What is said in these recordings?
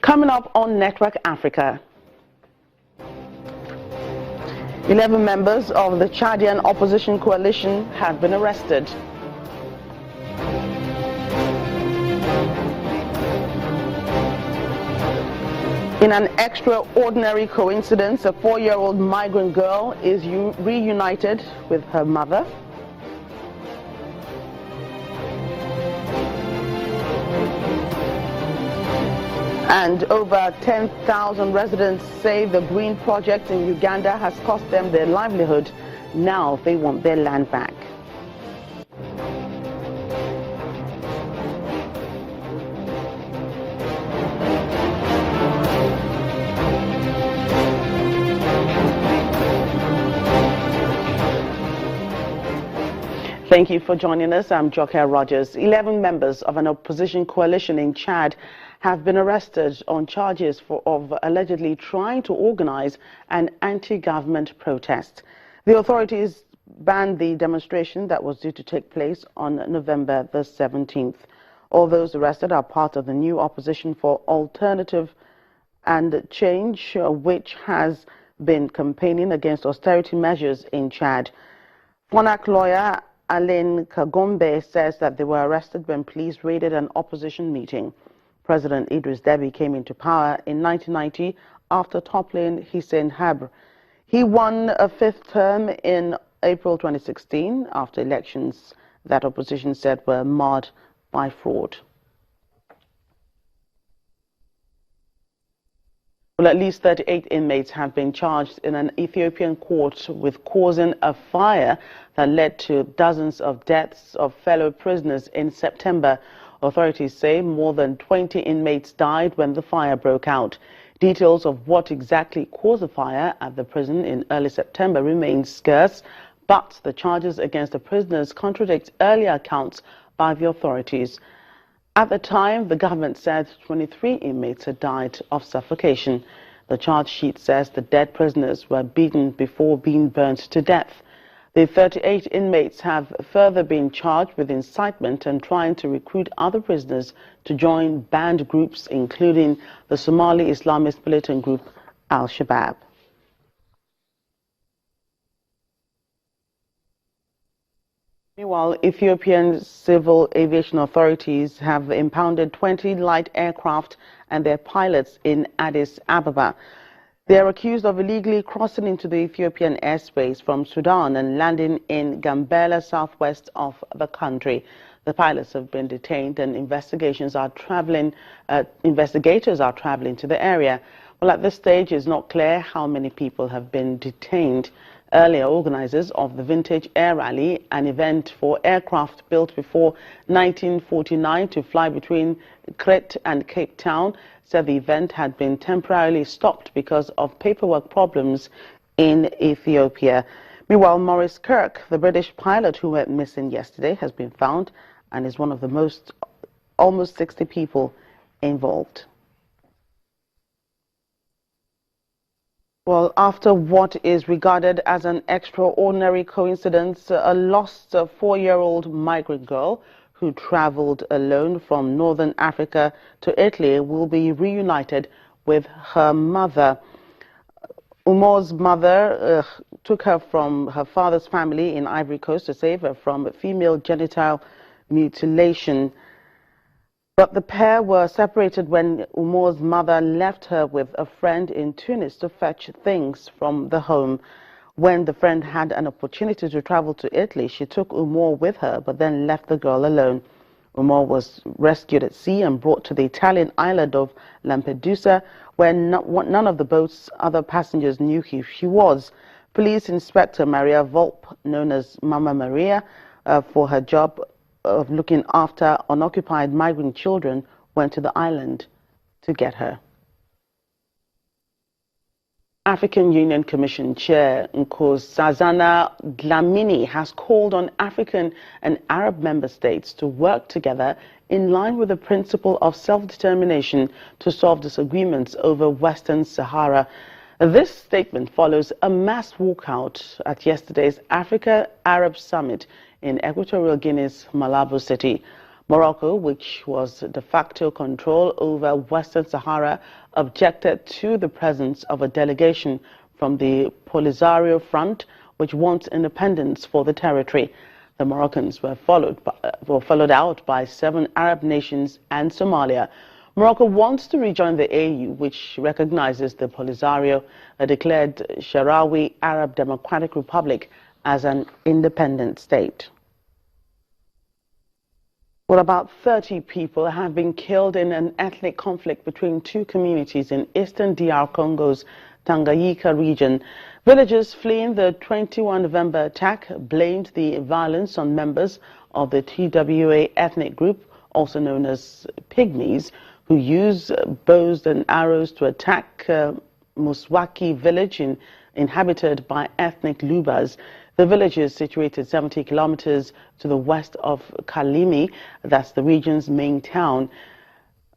Coming up on Network Africa, 11 members of the Chadian opposition coalition have been arrested. In an extraordinary coincidence, a 4-year-old migrant girl is reunited with her mother. And over 10,000 residents say the green project in Uganda has cost them their livelihood. Now they want their land back. Thank you for joining us. I'm Joker Rogers. 11 members of an opposition coalition in Chad have been arrested on charges of allegedly trying to organize an anti-government protest. The authorities banned the demonstration that was due to take place on November the 17th. All those arrested are part of the new Opposition for Alternative and Change, which has been campaigning against austerity measures in Chad. FONAC lawyer Alain Kagombe says that they were arrested when police raided an opposition meeting. President Idris Deby came into power in 1990 after toppling Hissène Habre. He won a 5th term in April 2016 after elections that opposition said were marred by fraud. Well, at least 38 inmates have been charged in an Ethiopian court with causing a fire that led to dozens of deaths of fellow prisoners in September. Authorities say more than 20 inmates died when the fire broke out. Details of what exactly caused the fire at the prison in early September remain scarce, but the charges against the prisoners contradict earlier accounts by the authorities. At the time, the government said 23 inmates had died of suffocation. The charge sheet says the dead prisoners were beaten before being burnt to death. The 38 inmates have further been charged with incitement and trying to recruit other prisoners to join banned groups, including the Somali Islamist militant group Al-Shabaab. Meanwhile, Ethiopian civil aviation authorities have impounded 20 light aircraft and their pilots in Addis Ababa. They are accused of illegally crossing into the Ethiopian airspace from Sudan and landing in Gambela, southwest of the country. The pilots have been detained and investigators are traveling to the area. Well, at this stage, it's not clear how many people have been detained. Earlier, organizers of the Vintage Air Rally, an event for aircraft built before 1949 to fly between Crete and Cape Town, said the event had been temporarily stopped because of paperwork problems in Ethiopia. Meanwhile, Maurice Kirk, the British pilot who went missing yesterday, has been found and is one of the almost 60 people involved. Well, after what is regarded as an extraordinary coincidence, a lost 4-year-old migrant girl who traveled alone from northern Africa to Italy will be reunited with her mother. Umor's mother took her from her father's family in Ivory Coast to save her from female genital mutilation. But the pair were separated when Umor's mother left her with a friend in Tunis to fetch things from the home. When the friend had an opportunity to travel to Italy, she took Umor with her, but then left the girl alone. Umor was rescued at sea and brought to the Italian island of Lampedusa, where none of the boat's other passengers knew who she was. Police Inspector Maria Volpe, known as Mama Maria, for her job of looking after unoccupied migrant children, went to the island to get her. African Union Commission Chair Nkosazana Dlamini has called on African and Arab member states to work together in line with the principle of self-determination to solve disagreements over Western Sahara. This statement follows a mass walkout at yesterday's Africa-Arab Summit in Equatorial Guinea's Malabo city. Morocco, which was de facto control over Western Sahara, objected to the presence of a delegation from the Polisario Front, which wants independence for the territory. The Moroccans were followed out by 7 Arab nations and Somalia. Morocco wants to rejoin the AU, which recognizes the Polisario, a declared Sahrawi Arab Democratic Republic, as an independent state. Well, about 30 people have been killed in an ethnic conflict between 2 communities in eastern DR Congo's Tanganyika region. Villagers fleeing the 21 November attack blamed the violence on members of the TWA ethnic group, also known as Pygmies, who use bows and arrows to attack Muswaki village inhabited by ethnic Lubas. The village is situated 70 kilometers to the west of Kalimi, that's the region's main town.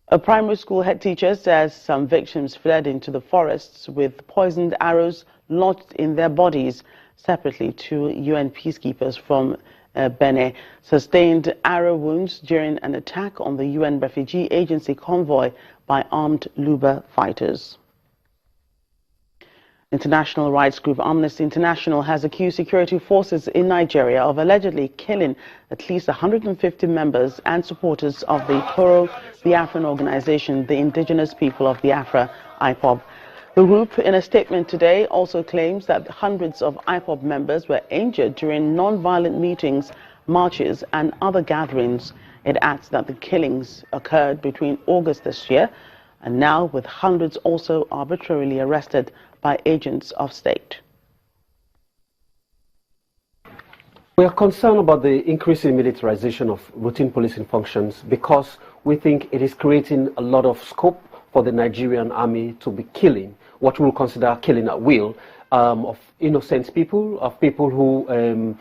A primary school head teacher says some victims fled into the forests with poisoned arrows lodged in their bodies. Separately, 2 UN peacekeepers from Benin sustained arrow wounds during an attack on the UN Refugee Agency convoy by armed Luba fighters. International rights group Amnesty International has accused security forces in Nigeria of allegedly killing at least 150 members and supporters of the pro-Biafran organization, the Indigenous People of Biafra, IPOB. The group, in a statement today, also claims that hundreds of IPOB members were injured during non-violent meetings, marches and other gatherings. It adds that the killings occurred between August this year and now with hundreds also arbitrarily arrested by agents of state. We are concerned about the increasing militarization of routine policing functions because we think it is creating a lot of scope for the Nigerian army to be killing, what we will consider killing at will, of innocent people, of people who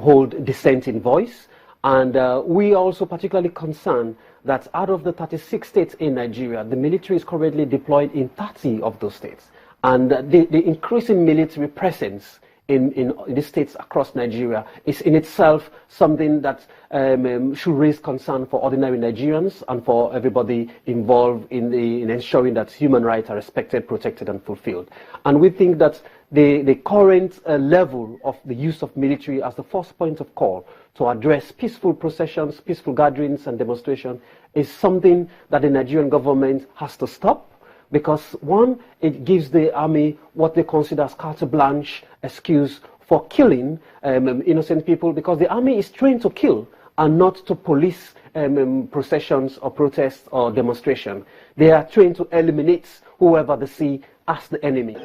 hold dissenting voice. And we are also particularly concerned that out of the 36 states in Nigeria, the military is currently deployed in 30 of those states. And the increasing military presence in the states across Nigeria is in itself something that should raise concern for ordinary Nigerians and for everybody involved in ensuring that human rights are respected, protected and fulfilled. And we think that the current level of the use of military as the first point of call to address peaceful processions, peaceful gatherings and demonstrations is something that the Nigerian government has to stop. Because one, it gives the army what they consider as carte blanche excuse for killing innocent people, because the army is trained to kill and not to police processions or protests or demonstration. They are trained to eliminate whoever they see as the enemy.